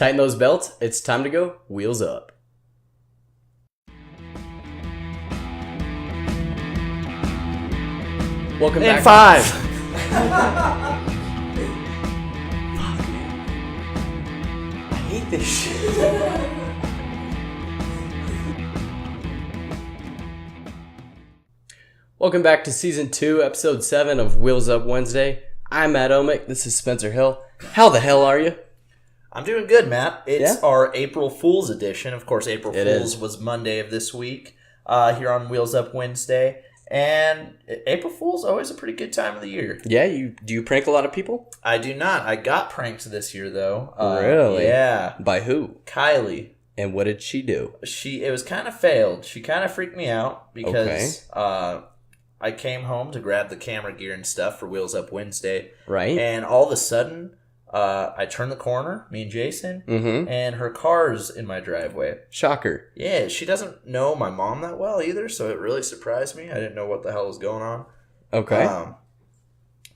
Tighten those belts. It's time to go wheels up. Welcome back. In 5. Fuck, man. I hate this shit. Welcome back to Season 2, Episode 7 of Wheels Up Wednesday. I'm Matt Omick. This is Spencer Hill. How the hell are you? I'm doing good, Matt. It's our April Fool's edition. Of course, April Fool's was Monday of this week here on Wheels Up Wednesday. And April Fool's always a pretty good time of the year. Yeah, do you prank a lot of people? I do not. I got pranked this year, though. Really? Yeah. By who? Kylie. And what did she do? It was kind of failed. She kind of freaked me out because I came home to grab the camera gear and stuff for Wheels Up Wednesday. Right. And all of a sudden, I turned the corner, me and Jason, and her car's in my driveway. Shocker. Yeah, she doesn't know my mom that well either, so it really surprised me. I didn't know what the hell was going on. Okay.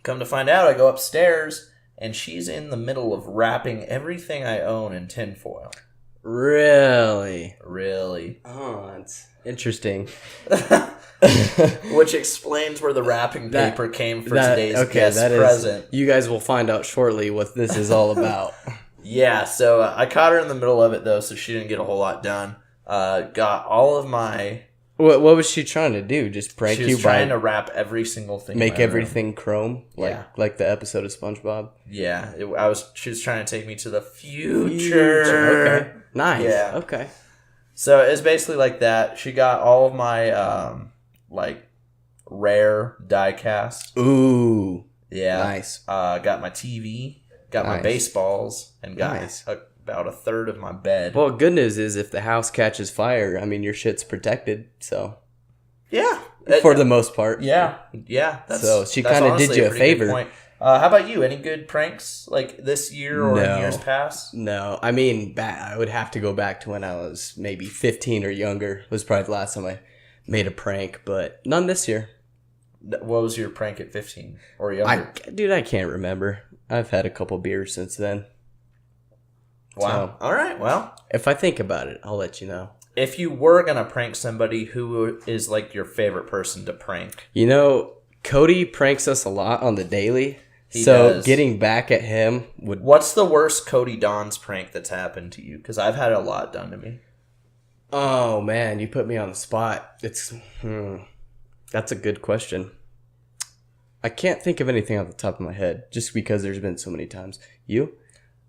Come to find out, I go upstairs, and she's in the middle of wrapping everything I own in tinfoil. Really? Really. Oh, that's interesting. Which explains where the wrapping paper came for today's guest present. You guys will find out shortly what this is all about. Yeah, so I caught her in the middle of it, though, so she didn't get a whole lot done. Got all of my... What was she trying to do? Just prank you by... She was trying to wrap every single thing. Make everything chrome? Like the episode of SpongeBob? Yeah, she was trying to take me to the future. Okay. Nice. Yeah. Okay. So it's basically like that. She got all of my... rare die cast. Ooh. Yeah. Nice. Got my TV, got my baseballs, and got about a third of my bed. Well, good news is if the house catches fire, I mean, your shit's protected, so. Yeah. For the most part. Yeah. Yeah. So she kind of did you a favor. How about you? Any good pranks like this year or in years past? No. I mean, I would have to go back to when I was maybe 15 or younger. Was probably the last time I made a prank, but none this year. What was your prank at 15 or younger? I can't remember. I've had a couple beers since then. Wow. So, all right, well. If I think about it, I'll let you know. If you were going to prank somebody, who is like your favorite person to prank? You know, Cody pranks us a lot on the daily. He does. Getting back at him would... What's the worst Cody Don's prank that's happened to you? Because I've had a lot done to me. Oh, man, you put me on the spot. That's a good question. I can't think of anything off the top of my head, just because there's been so many times. You?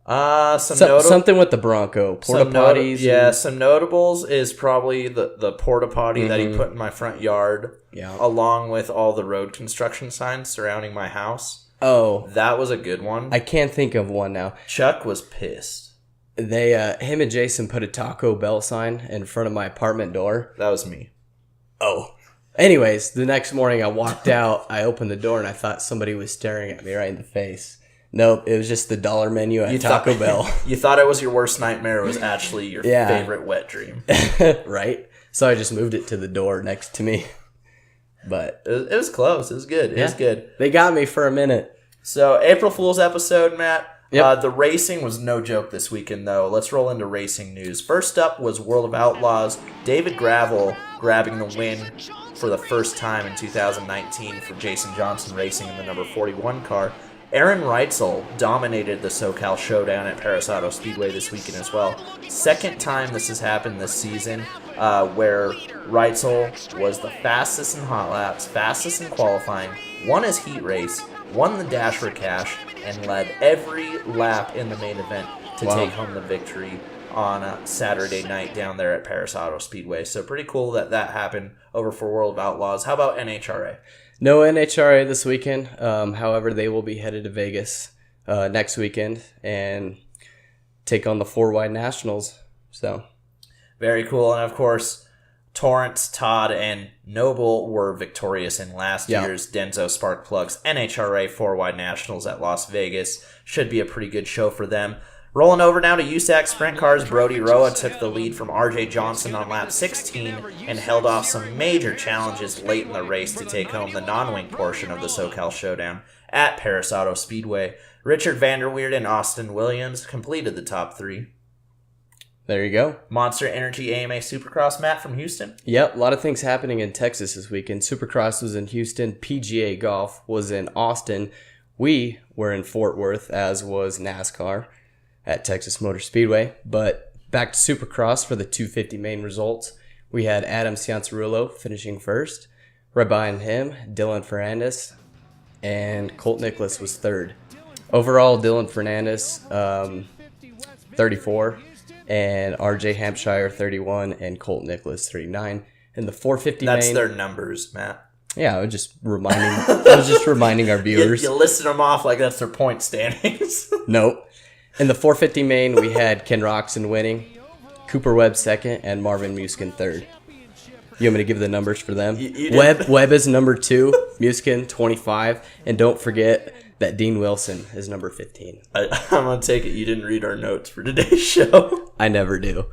Something with the Bronco. Porta potties. Some notables is probably the porta potty that he put in my front yard, along with all the road construction signs surrounding my house. Oh. That was a good one. I can't think of one now. Chuck was pissed. Him and Jason put a Taco Bell sign in front of my apartment door. That was me. Oh. Anyways, the next morning I walked out, I opened the door, and I thought somebody was staring at me right in the face. Nope, it was just the dollar menu at Taco Bell. You thought it was your worst nightmare. It was actually your favorite wet dream. Right? So I just moved it to the door next to me. But it was close. It was good. It was good. They got me for a minute. So, April Fool's episode, Matt. Yep. The racing was no joke this weekend, though. Let's roll into racing news. First up was World of Outlaws. David Gravel grabbing the win for the first time in 2019 for Jason Johnson Racing in the number 41 car. Aaron Reitzel dominated the SoCal Showdown at Paris Auto Speedway this weekend as well. Second time this has happened this season, where Reitzel was the fastest in hot laps, fastest in qualifying, won his heat race, won the Dash for Cash, and led every lap in the main event to take home the victory on a Saturday night down there at Paris Auto Speedway. So pretty cool that happened over for World of Outlaws. How about NHRA? No NHRA this weekend. However, they will be headed to Vegas next weekend and take on the 4-wide Nationals. So very cool. And of course, Torrance, Todd, and Noble were victorious in last year's Denso Sparkplugs NHRA 4-wide Nationals at Las Vegas. Should be a pretty good show for them. Rolling over now to USAC Sprint Cars, Brody Roa took the lead from RJ Johnson on lap 16 and held off some major challenges late in the race to take home the non-wing portion of the SoCal Showdown at Paris Auto Speedway. Richard Vanderweerd and Austin Williams completed the top three. There you go. Monster Energy AMA Supercross, Matt from Houston. Yep, a lot of things happening in Texas this weekend. Supercross was in Houston. PGA Golf was in Austin. We were in Fort Worth, as was NASCAR at Texas Motor Speedway. But back to Supercross for the 250 main results. We had Adam Cianciarulo finishing first. Right behind him, Dylan Ferrandis, and Colt Nicholas was third. Overall, Dylan Fernandez, 34, and RJ Hampshire, 31, and Colt Nicholas, 39. And the 450 That's main... their numbers, Matt. Yeah, I was just reminding our viewers. You listed them off like that's their point standings. Nope. In the 450 main, we had Ken Roxon winning, Cooper Webb second, and Marvin Muskin third. You want me to give the numbers for them? Webb is number 2, Muskin 25, and don't forget that Dean Wilson is number 15. I'm going to take it you didn't read our notes for today's show. I never do.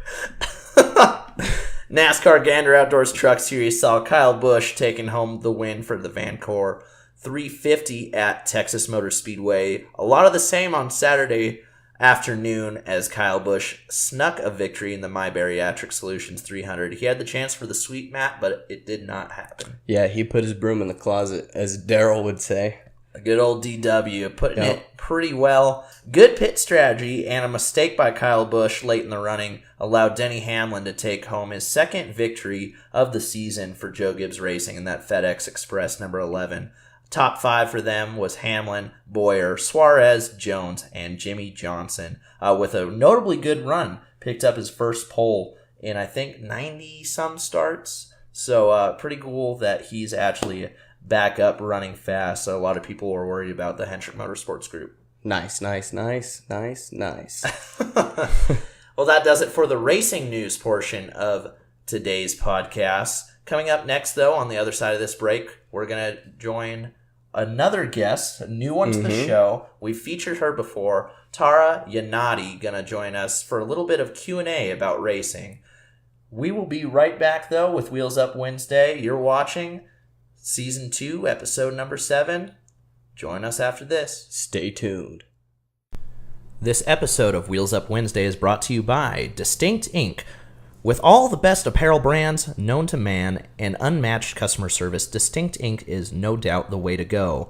NASCAR Gander Outdoors Truck Series saw Kyle Busch taking home the win for the Vancore 350 at Texas Motor Speedway. A lot of the same on Saturday afternoon as Kyle Busch snuck a victory in the My Bariatric Solutions 300. He had the chance for the sweep, Matt, but it did not happen. Yeah, he put his broom in the closet, as Daryl would say. A good old DW, putting it pretty well. Good pit strategy and a mistake by Kyle Busch late in the running allowed Denny Hamlin to take home his second victory of the season for Joe Gibbs Racing in that FedEx Express number 11. Top 5 for them was Hamlin, Boyer, Suarez, Jones, and Jimmy Johnson. With a notably good run, picked up his first pole in, I think, 90-some starts. So pretty cool that he's actually back up running fast. So a lot of people were worried about the Hendrick Motorsports Group. Nice. Well, that does it for the racing news portion of today's podcast. Coming up next, though, on the other side of this break, we're going to join another guest, a new one to the show. We've featured her before. Tara Yannotti going to join us for a little bit of Q&A about racing. We will be right back, though, with Wheels Up Wednesday. You're watching Season 2, Episode number 7. Join us after this. Stay tuned. This episode of Wheels Up Wednesday is brought to you by Distinct Inc. With all the best apparel brands known to man and unmatched customer service, Distinct Inc. is no doubt the way to go.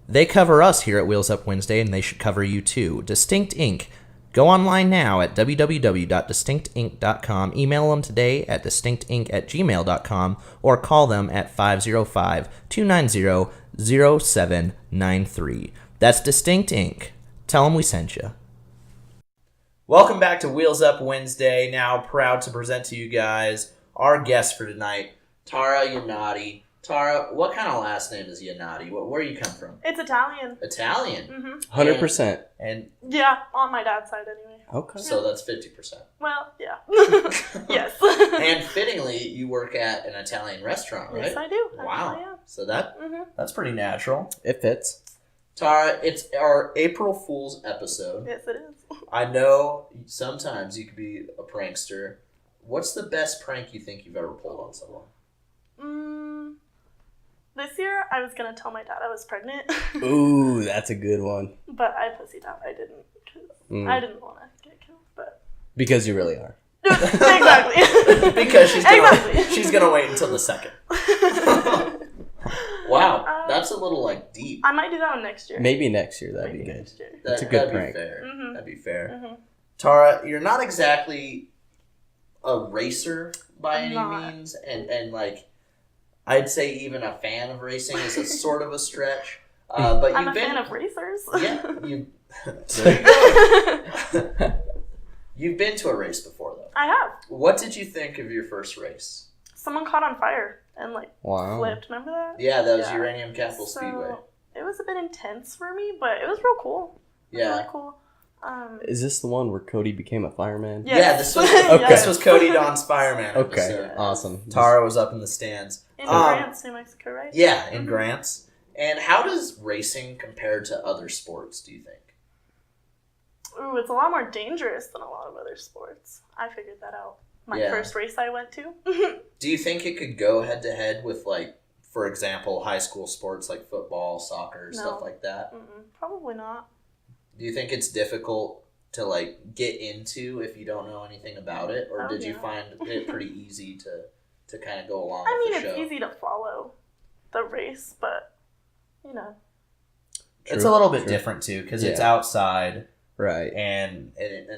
They cover us here at Wheels Up Wednesday, and they should cover you too. Distinct Inc. Go online now at www.distinctinc.com. Email them today at distinctinc@gmail.com or call them at 505-290-0793. That's Distinct Inc. Tell them we sent you. Welcome back to Wheels Up Wednesday. Now proud to present to you guys our guest for tonight, Tara Yannotti. Tara, what kind of last name is Yannotti? Where do you come from? It's Italian. Italian? Mm-hmm. 100%. And yeah, on my dad's side anyway. Okay. So that's 50%. Well, yeah. Yes. And fittingly, you work at an Italian restaurant, right? Yes, I do. Wow. Actually, yeah. So that's pretty natural. It fits. Tara, it's our April Fool's episode. Yes, it is. I know sometimes you could be a prankster. What's the best prank you think you've ever pulled on someone? This year, I was going to tell my dad I was pregnant. Ooh, that's a good one. But I pussied out. I didn't. Cause I didn't want to get killed. But because you really are. Exactly. Because she's gonna wait until the second. Wow, that's a little deep. I might do that one next year. Maybe next year. That'd be good. That's a good prank. That'd be fair. Mm-hmm. Tara, you're not exactly a racer by any means, and I'd say even a fan of racing is a sort of a stretch. But I'm a fan of racers. Yeah, there you go. You've been to a race before, though. I have. What did you think of your first race? Someone caught on fire and wow. flipped. Remember that? Yeah, that was Uranium Capital Speedway. It was a bit intense for me, but it was real cool. Really cool. Is this the one where Cody became a fireman? Yes. Yeah, this was this was Cody Don's fireman. Okay, episode. Awesome. Tara was up in the stands. In Grants, New Mexico, right? Yeah, in Grants. And how does racing compare to other sports, do you think? Ooh, it's a lot more dangerous than a lot of other sports. I figured that out. My first race I went to. Do you think it could go head-to-head with, for example, high school sports like football, soccer, stuff like that? Probably not. Do you think it's difficult to like get into if you don't know anything about it, or did you find it pretty easy to kind of go along with the show? It's easy to follow the race, but it's a little bit different too because it's outside, right? And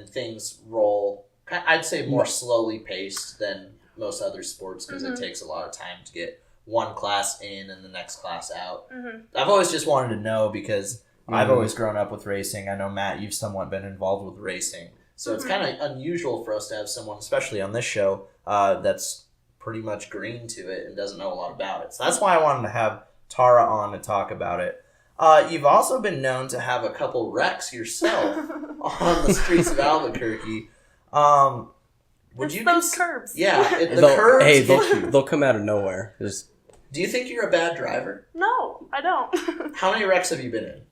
things roll. I'd say more slowly paced than most other sports because it takes a lot of time to get one class in and the next class out. I've always just wanted to know because I've always grown up with racing. I know, Matt, you've somewhat been involved with racing. So it's kind of unusual for us to have someone, especially on this show, that's pretty much green to it and doesn't know a lot about it. So that's why I wanted to have Tara on to talk about it. You've also been known to have a couple wrecks yourself on the streets of Albuquerque. Those curbs. Yeah, the curbs. Hey, they'll come out of nowhere. Do you think you're a bad driver? No, I don't. How many wrecks have you been in?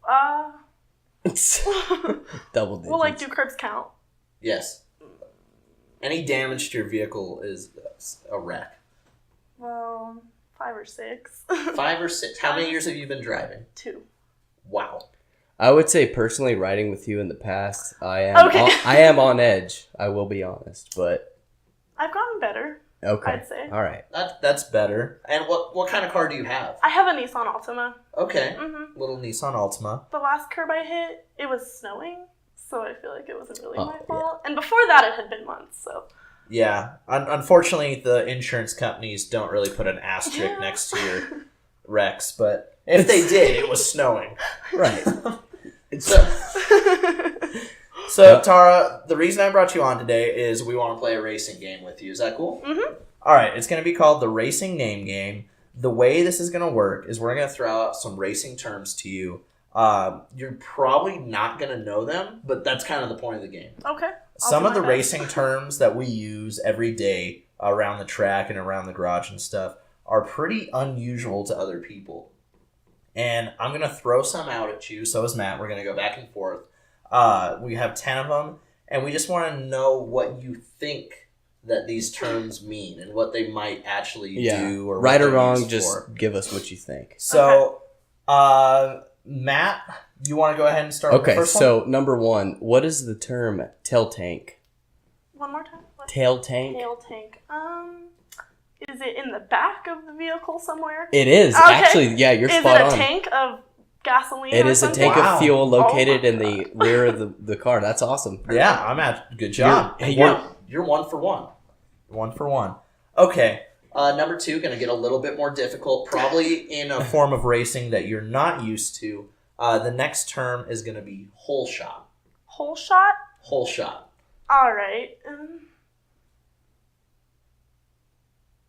Double digits. Well, like, do curbs count? Yes. Any damage to your vehicle is a wreck. Well, 5 or 6. 5 or 6. How many years have you been driving? 2. Wow. I would say personally, riding with you in the past, I am on edge. I will be honest, but I've gotten better. Okay. I'd say. All right. That's better. And what kind of car do you have? I have a Nissan Altima. Okay. Little Nissan Altima. The last curb I hit, it was snowing, so I feel like it wasn't really my fault. And before that, it had been months, so. Yeah. Unfortunately, the insurance companies don't really put an asterisk next to your wrecks, but if they did, it was snowing. Right. So, Tara, the reason I brought you on today is we want to play a racing game with you. Is that cool? All right. It's going to be called the Racing Name Game. The way this is going to work is we're going to throw out some racing terms to you. You're probably not going to know them, but that's kind of the point of the game. Okay. Some of the racing terms that we use every day around the track and around the garage and stuff are pretty unusual to other people. And I'm going to throw some out at you. So is Matt. We're going to go back and forth. We have 10 of them, and we just want to know what you think that these terms mean and what they might actually do. Or right or wrong, just give us what you think. So, Matt, you want to go ahead and start with the first one? So number 1, what is the term tail tank? One more time. Tail tank? Tail tank. Is it in the back of the vehicle somewhere? It is. Okay. Actually, yeah, you're spot on. Is it a tank of gasoline? It is a tank of fuel located in the God. rear of the car. That's awesome. Yeah, I'm at. Good job. You're 1 for 1. 1 for 1. Okay. Number 2, going to get a little bit more difficult, probably in a form of racing that you're not used to. The next term is going to be hole shot. Hole shot? Hole shot. All right.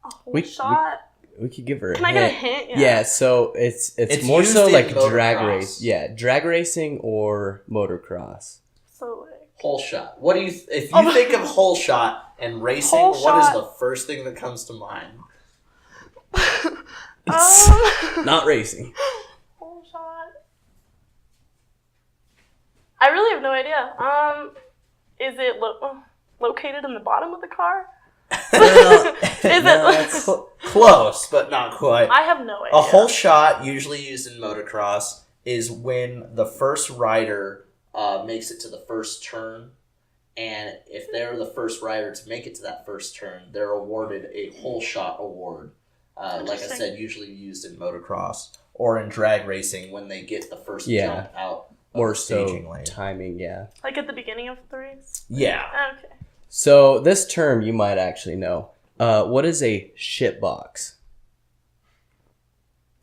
A hole shot? We could give her a hint. Can I get a hint? Yeah, so it's more so like drag race. Yeah, drag racing or motocross. So like hole shot. What do you if you think of hole shot and racing, what is the first thing that comes to mind? Not racing. Hole shot. I really have no idea. Is it located in the bottom of the car? Close, but not quite. I have no idea. A hole shot, usually used in motocross, is when the first rider makes it to the first turn, and if they're the first rider to make it to that first turn, they're awarded a hole shot award. Like I said, usually used in motocross or in drag racing when they get the first jump out. More so timing, Like at the beginning of the race? Yeah. Okay. So this term you might actually know. What is a shit box?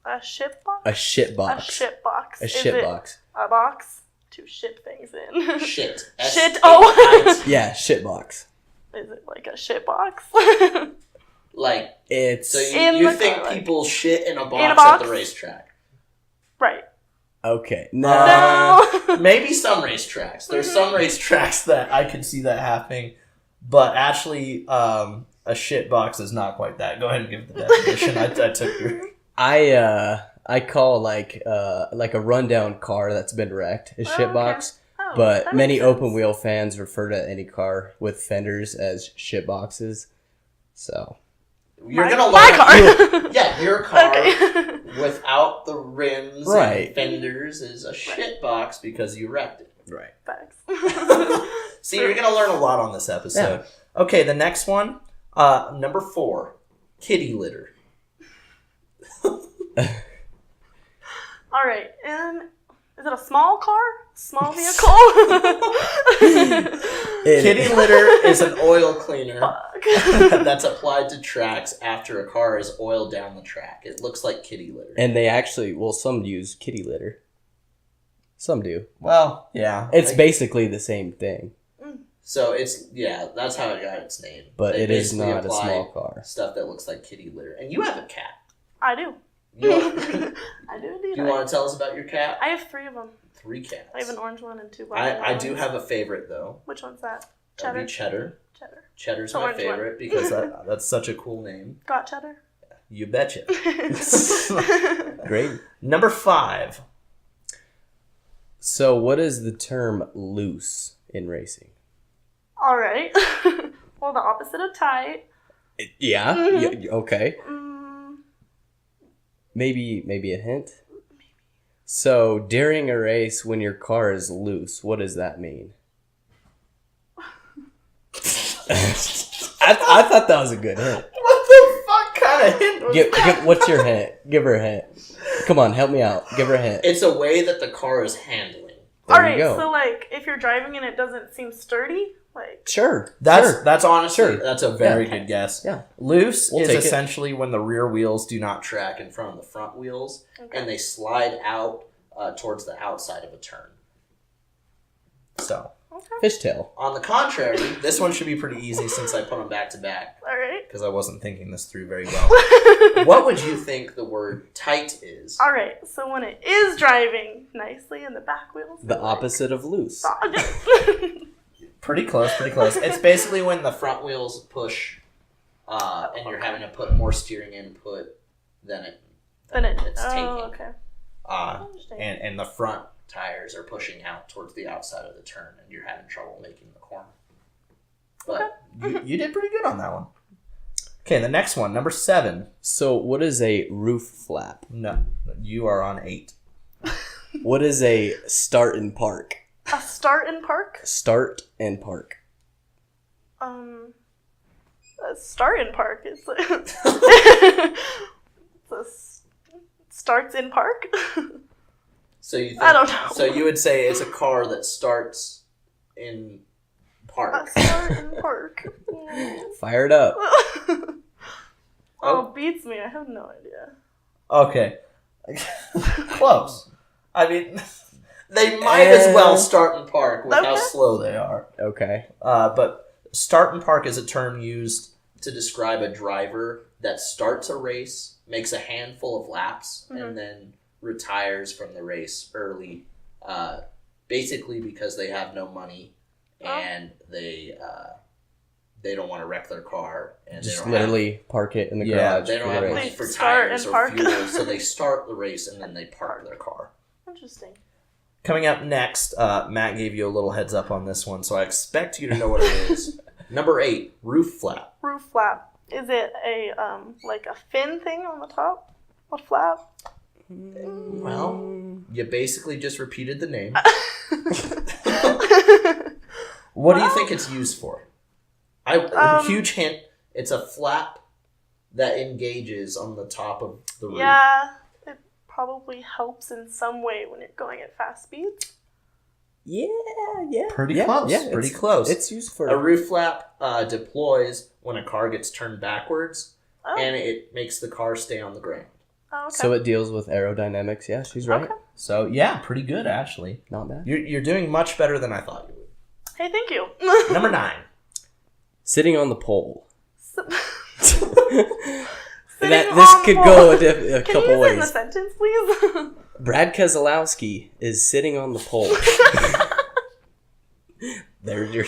A ship box? A shit box. A ship box. A shit box. A box to ship things in. Shit. Shit. Oh. Yeah, shit box. Is it like a shit box? Like it's. So you think car, people shit in a box at the racetrack? Right. Okay. No. Maybe some racetracks. There's some racetracks that I could see that happening, but actually, a shit box is not quite that. Go ahead and give the definition. I took your. I call like a rundown car that's been wrecked a shit box, but many open wheel fans refer to any car with fenders as shit boxes. So. You're gonna my car. Yeah, your car without the rims and fenders is a shit box because you wrecked it. Right. Facts. See, you're going to learn a lot on this episode. Yeah. Okay, the next one, number 4, kitty litter. All right, and is it a small car? Small vehicle? Kitty litter is an oil cleaner Fuck. that's applied to tracks after a car is oiled down the track. It looks like kitty litter. And they actually, some use kitty litter. Some do. Well, yeah. It's basically the same thing. So that's how it got its name. But They it is basically not a apply small car. Stuff that looks like kitty litter. And you have a cat. I do. You I do indeed. Do you want to tell us about your cat? I have 3 of them. 3 cats. I have an orange one and 2 black ones. I do have a favorite, though. Which one's that? That'd Cheddar? be Cheddar. Cheddar. Cheddar's The my orange one. favorite because that's such a cool name. Got cheddar? You betcha. Great. Number 5. So what is the term loose in racing? All right. Well, the opposite of tight. Yeah? Mhm. Yeah, okay. Mm, Maybe a hint? So during a race when your car is loose, what does that mean? I thought that was a good hint. What the fuck kind of hint was that? What's your hint? Give her a hint. Come on, help me out. Give her a hint. It's a way that the car is handling. There all right, you go. so like if you're driving and it doesn't seem sturdy, like Sure. That's honestly Sure. that's a very Yeah. good guess. Yeah. Loose We'll is take it. essentially when the rear wheels do not track in front of the front wheels okay. and they slide out towards the outside of a turn. So, Okay. Fishtail. on the contrary, this one should be pretty easy since I put them back to back All right. because I wasn't thinking this through very well. What would you think the word tight is? All right. So when it is driving nicely and the back wheels, The are, like, opposite of loose. Pretty close. It's basically when the front wheels push and you're having to put more steering input than it's taking. Oh, okay. Interesting. And the front tires are pushing out towards the outside of the turn and you're having trouble making the corner. But you did pretty good on that one. Okay, the next one, number 7. So what is a roof flap? No, you are on 8. What is a start and park? A start in park. Start and park. A start in park. It's starts in park. So you think, I don't know. So you would say it's a car that starts in A park. start in park. Fire it up. Oh, beats me. I have no idea. Okay. Close. I mean, they might as well start in park with how Okay. slow they are. Okay. But start and park is a term used to describe a driver that starts a race, makes a handful of laps, and then retires from the race early, basically because they have no money and they don't want to wreck their car and Just they don't literally park it in the Yeah, garage. they don't for have the money race. for Start tires and or park. fuel, so they start the race and then they park their car. Interesting. Coming up next, Matt gave you a little heads up on this one, so I expect you to know what it is. Number 8, roof flap. Roof flap. Is it a like a fin thing on the top? A flap? Well, you basically just repeated the name. What do you think it's used for? Huge hint, it's a flap that engages on the top of the roof. Yeah, it probably helps in some way when you're going at fast speeds. Yeah. Pretty Yeah, close. yeah, Pretty it's- close. It's used for A roof flap deploys when a car gets turned backwards, Oh, and it makes the car stay on the ground. oh okay. So it deals with aerodynamics. Yeah, she's right. Okay. So yeah, pretty good actually. Not bad. You're doing much better than I thought you would. Hey, thank you. Number 9. Sitting on the pole. Sitting This on could the go pole. a Can couple you use it in a ways. sentence, please? Brad Keselowski is sitting on the pole. There's your.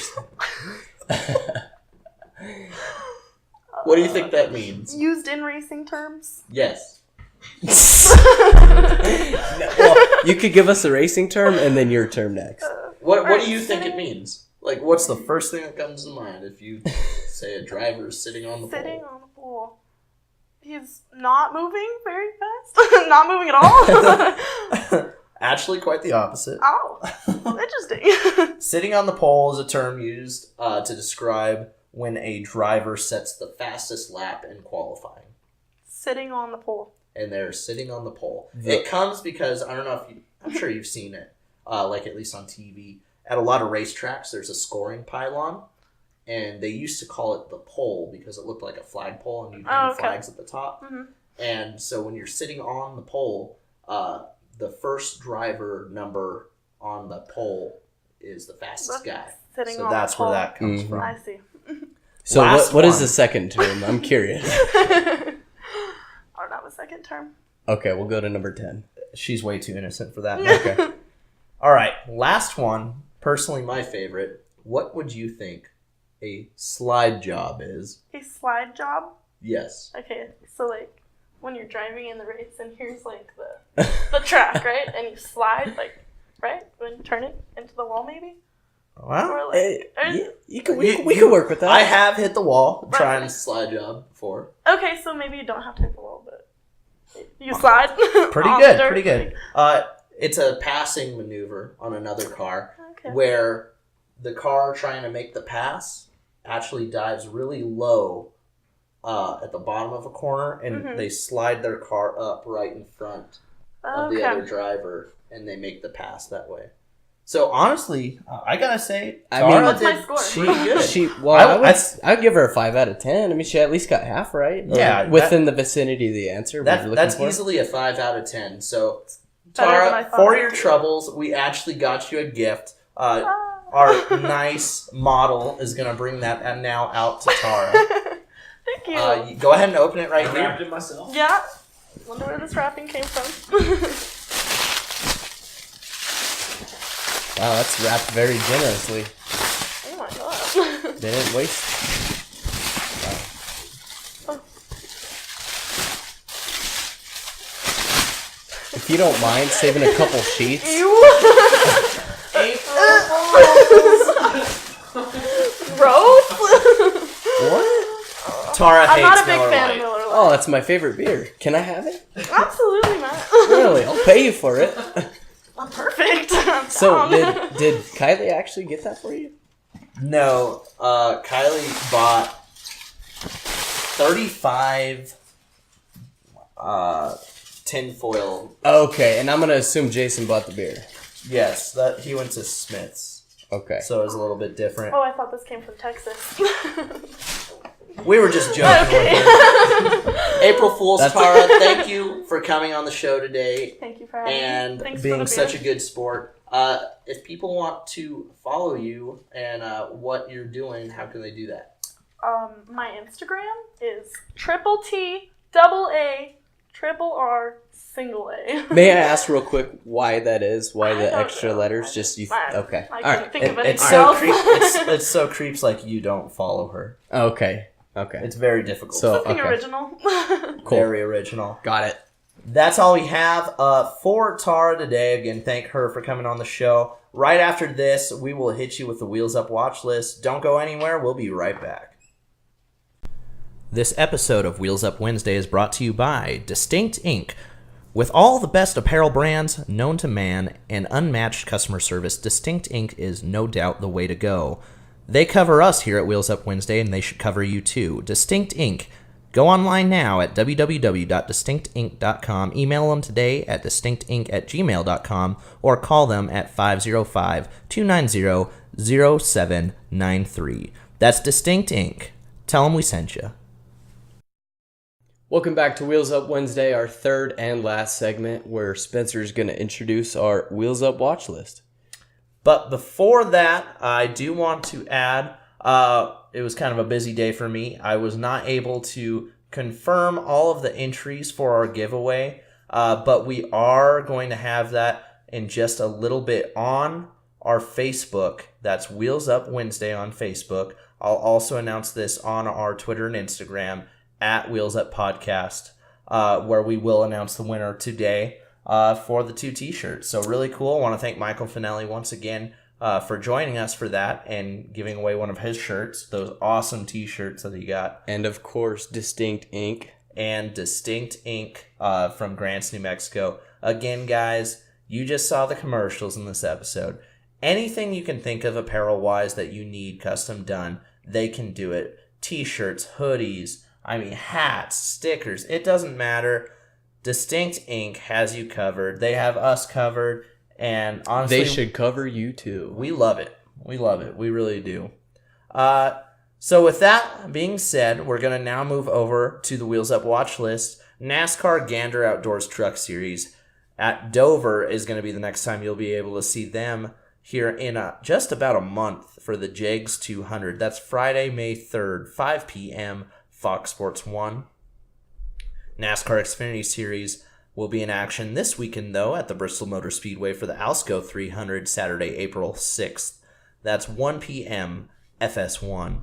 What do you think that means? Used in racing terms? Yes. Well, you could give us a racing term and then your term next. What Alright, do you think it sitting- means? Like, what's the first thing that comes to mind if you say a driver is sitting on the Sitting pole? on the pole. He's not moving very fast. Not moving at all. Actually, quite the opposite. Oh, interesting. Sitting on the pole is a term used to describe when a driver sets the fastest lap in qualifying. Sitting on the pole. And they're sitting on the pole. It comes because, I don't know if I'm sure you've seen it, like at least on TV. At a lot of racetracks, there's a scoring pylon, and they used to call it the pole because it looked like a flagpole, and you'd hang flags at the top. Mm-hmm. And so when you're sitting on the pole, the first driver number on the pole is the fastest guy. So that's where that comes from. I see. So what is the second term? I'm curious. I don't have a second term. Okay, we'll go to number 10. She's way too innocent for that. Okay. All right, last one. Personally, my favorite. What would you think a slide job is? A slide job? Yes. Okay, so like when you're driving in the race and here's like the track, right? And you slide, like, right? When you turn it into the wall, maybe? Well, or like, we could work with that. I have hit the wall trying to slide job before. Okay, so maybe you don't have to hit the wall, but you slide. Pretty good, pretty good. It's a passing maneuver on another car where the car trying to make the pass actually dives really low at the bottom of a corner, and they slide their car up right in front of the other driver, and they make the pass that way. So honestly, I gotta say, what's my score? I'd give her a 5 out of 10. I mean, she at least got half right. Yeah, within the vicinity of the answer. That's easily a 5 out of 10. So, Tara, for your troubles, we actually got you a gift. Our nice model is gonna bring that now out to Tara. Thank you. Go ahead and open it right here. I wrapped it myself. Yeah. Wonder where this wrapping came from. Wow, that's wrapped very generously. Oh my god. They didn't waste. Wow. If you don't mind saving a couple sheets. April Rose? What? Tara hates Miller Lite. I'm not a big fan of Miller Lite. Oh, that's my favorite beer. Can I have it? Absolutely not. Really? I'll pay you for it. I'm perfect. So, did Kylie actually get that for you? No. Kylie bought 35 tinfoil. Okay, and I'm going to assume Jason bought the beer. Yes, he went to Smith's. Okay. So it was a little bit different. Oh, I thought this came from Texas. We were just joking with you. April Fool's, Tara, thank you for coming on the show today. Thank you for having me. And being such a good sport. If people want to follow you and what you're doing, how can they do that? My Instagram is TTAARRR. May I ask real quick why that is? Why the extra letters? Okay. I couldn't think of anything else. It's so creeps like you don't follow her. Okay. It's very difficult. Something original. Cool. Very original. Got it. That's all we have for Tara today. Again, thank her for coming on the show. Right after this, we will hit you with the Wheels Up watch list. Don't go anywhere. We'll be right back. This episode of Wheels Up Wednesday is brought to you by Distinct Inc. With all the best apparel brands known to man and unmatched customer service, Distinct Inc. is no doubt the way to go. They cover us here at Wheels Up Wednesday, and they should cover you too. Distinct Inc. Go online now at www.distinctinc.com. Email them today at distinctinc@gmail.com or call them at 505-290-0793. That's Distinct Inc. Tell them we sent you. Welcome back to Wheels Up Wednesday, our third and last segment where Spencer's going to introduce our Wheels Up watch list. But before that, I do want to add, it was kind of a busy day for me. I was not able to confirm all of the entries for our giveaway, but we are going to have that in just a little bit on our Facebook. That's Wheels Up Wednesday on Facebook. I'll also announce this on our Twitter and Instagram at Wheels Up Podcast, where we will announce the winner today for the 2 t-shirts. So really cool. I want to thank Michael Finelli once again for joining us for that and giving away one of his shirts, those awesome t-shirts that he got. And of course, Distinct Inc. And Distinct Inc. From Grants, New Mexico. Again, guys, You just saw the commercials in this episode. Anything you can think of apparel-wise that you need custom done, they can do it. T-shirts, hoodies, hats, stickers. It doesn't matter. Distinct Inc. has you covered. They have us covered. And honestly, they should cover you too. We love it. We love it. We really do. So with that being said, we're going to now move over to the Wheels Up watch list. NASCAR Gander Outdoors Truck Series at Dover is going to be the next time you'll be able to see them here in just about a month for the JEGS 200. That's Friday, May 3rd, 5 p.m., Fox Sports 1. NASCAR Xfinity Series will be in action this weekend, though, at the Bristol Motor Speedway for the Alsco 300, Saturday, April 6th. That's 1 p.m., FS1.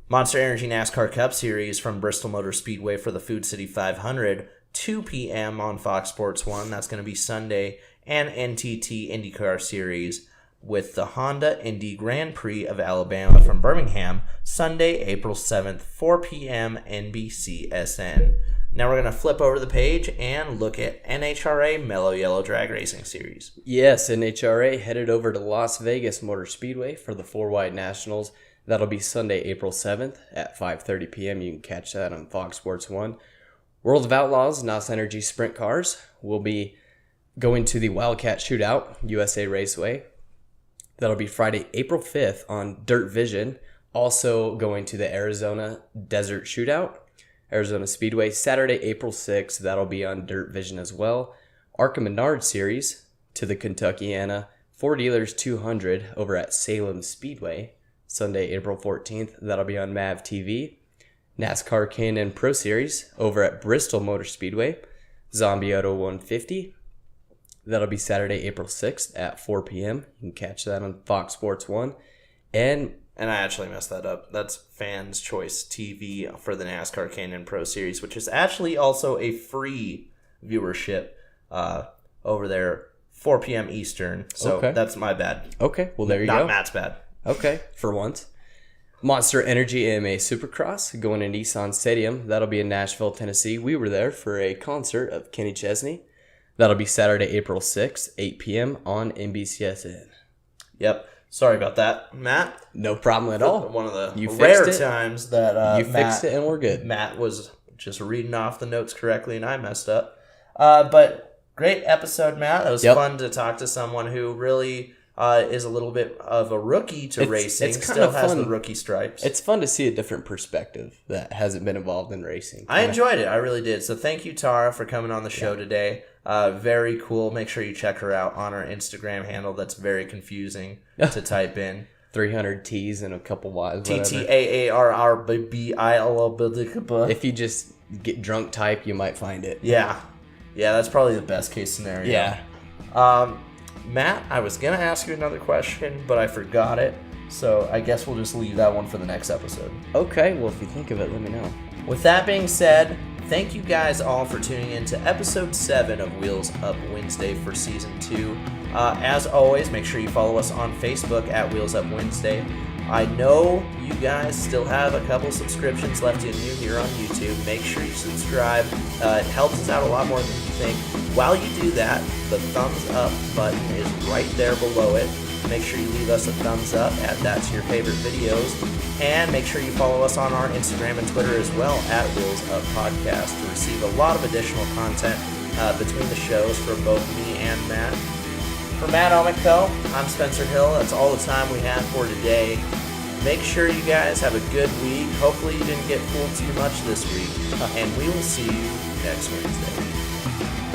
Monster Energy NASCAR Cup Series from Bristol Motor Speedway for the Food City 500, 2 p.m. on Fox Sports 1. That's going to be Sunday. And NTT IndyCar Series with the Honda Indy Grand Prix of Alabama from Birmingham, Sunday, April 7th, 4 p.m. NBCSN. Now we're going to flip over the page and look at NHRA Mellow Yellow Drag Racing Series. Yes, NHRA headed over to Las Vegas Motor Speedway for the 4-Wide Nationals. That'll be Sunday, April 7th at 5:30 p.m. You can catch that on Fox Sports 1. World of Outlaws NOS Energy Sprint Cars will be going to the Wildcat Shootout, USA Raceway. That'll be Friday, April 5th on Dirt Vision. Also going to the Arizona Desert Shootout, Arizona Speedway, Saturday, April 6th. That'll be on Dirt Vision as well. ARCA Menard Series to the Kentuckiana 4 Dealers 200 over at Salem Speedway, Sunday, April 14th. That'll be on MAV TV. NASCAR K&N Pro Series over at Bristol Motor Speedway, Zombie Auto 150. That'll be Saturday, April 6th at 4 p.m. You can catch that on Fox Sports 1. And I actually messed that up. That's Fans Choice TV for the NASCAR K&N Pro Series, which is actually also a free viewership over there, 4 p.m. Eastern. So That's my bad. Okay, well, there you go. Not Matt's bad. Okay, for once. Monster Energy AMA Supercross going to Nissan Stadium. That'll be in Nashville, Tennessee. We were there for a concert of Kenny Chesney. That'll be Saturday, April 6th, 8 p.m. on NBCSN. Yep. Sorry about that, Matt. No problem at all. One of the rare times that you fixed it and we're good. Matt was just reading off the notes correctly and I messed up. But great episode, Matt. It was fun to talk to someone who really is a little bit of a rookie to racing. It's Still has the rookie stripes. It's fun to see a different perspective that hasn't been involved in racing. I enjoyed it. I really did. So thank you, Tara, for coming on the show today. Very cool. Make sure you check her out on her Instagram handle. That's very confusing to type in. 300 T's and a couple Y's. TTAARRBBILL. If you just get drunk type, you might find it. Yeah. Yeah, that's probably the best case scenario. Yeah. Matt, I was going to ask you another question, but I forgot it. So I guess we'll just leave that one for the next episode. Okay, well, if you think of it, let me know. With that being said, thank you guys all for tuning in to episode 7 of Wheels Up Wednesday for season 2. As always, make sure you follow us on Facebook at Wheels Up Wednesday. I know you guys still have a couple subscriptions left in you here on YouTube. Make sure you subscribe. It helps us out a lot more than you think. While you do that, the thumbs up button is right there below it. Make sure you leave us a thumbs up, add that to your favorite videos, and make sure you follow us on our Instagram and Twitter as well at Wheels Up Podcast to receive a lot of additional content between the shows for both me and Matt. For Matt Omico, I'm Spencer Hill. That's all the time we have for today. Make sure you guys have a good week. Hopefully you didn't get fooled too much this week. And we will see you next Wednesday.